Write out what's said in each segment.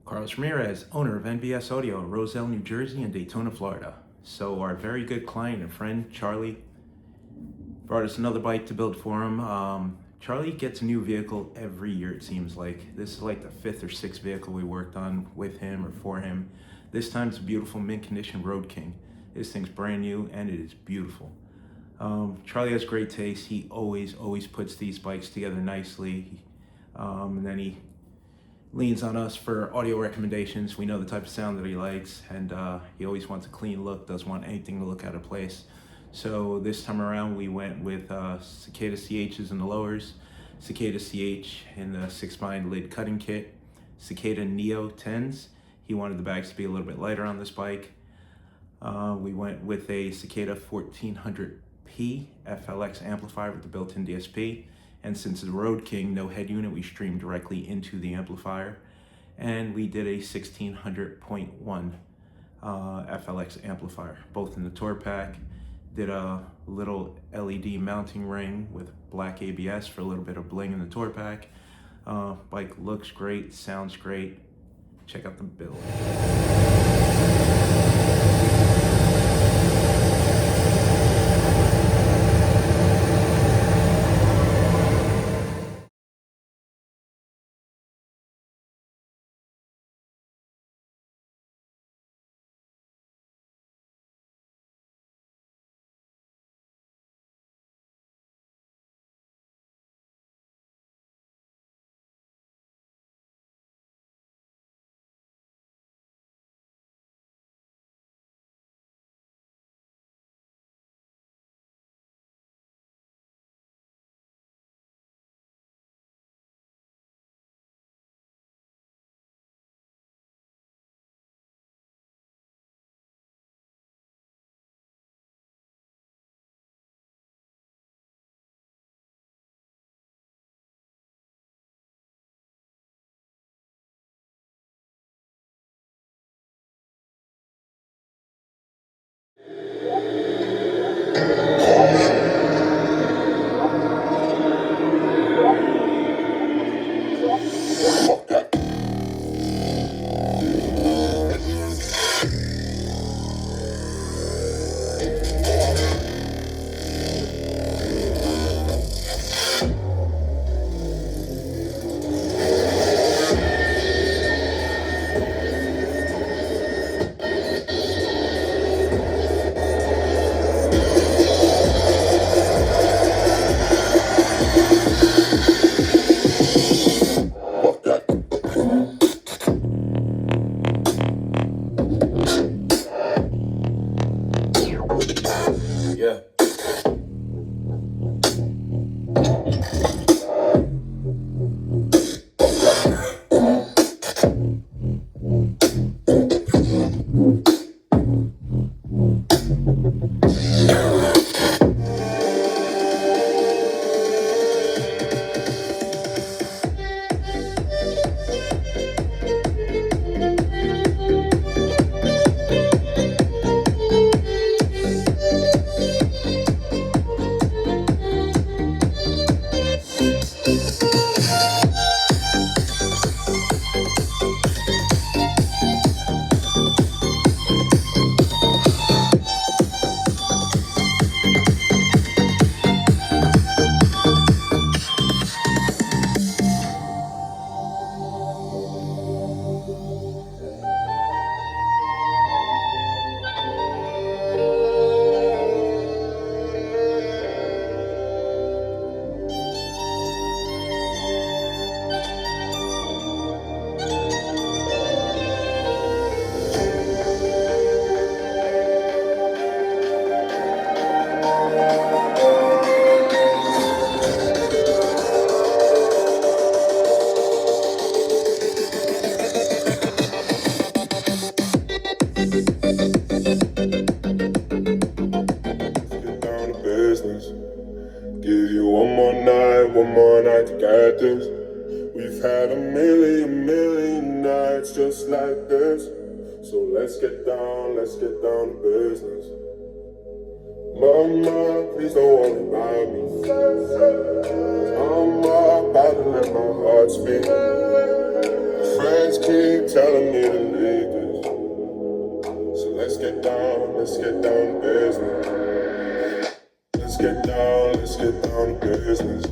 Carlos Ramirez, owner of Nvs Audio in Roselle, New Jersey and Daytona, Florida. So our very good client and friend, Charlie, brought us another bike to build for him. Charlie gets a new vehicle every year, it seems like. This is like the 5th or 6th vehicle we worked on with him or for him. This time it's a beautiful mint condition Road King. This thing's brand new and it is beautiful. Charlie has great taste. He always puts these bikes together nicely. And then he leans on us for audio recommendations. We know the type of sound that he likes, and he always wants a clean look, doesn't want anything to look out of place. So this time around we went with Cicada CHs in the lowers, Cicada CH in the 6-bind lid cutting kit, Cicada Neo 10s. He wanted the bags to be a little bit lighter on this bike. We went with a Cicada 1400p FLX amplifier with the built-in DSP. And since it's a Road King, no head unit, we streamed directly into the amplifier. And we did a 1600.1 FLX amplifier, both in the tour pack. Did a little LED mounting ring with black ABS for a little bit of bling in the tour pack. Bike looks great, sounds great. Check out the build. Yeah. Give you one more night to get this. We've had a million nights just like this. So let's get down to business. Mama, please don't worry about me. I'm about to let my heart speak. Friends keep telling me to leave this. So let's get down to business. Let's get down to business.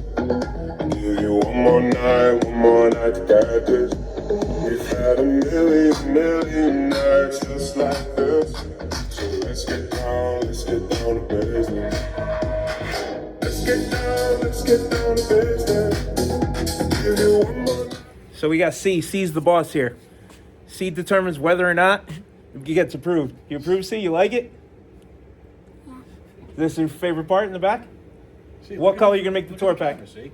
Give you one more night to get this. We've had a million nights just like this. So let's get down to business. Let's get down to business. Give you one more. So we got C. C's the boss here. C determines whether or not it gets approved. You approve, C? You like it? Yeah. Is this your favorite part in the back? See, What color are you going to make the tour pack? See?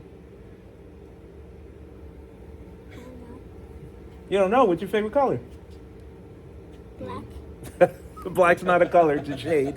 I don't know. You don't know. What's your favorite color? Black. Black's not a color, it's a shade.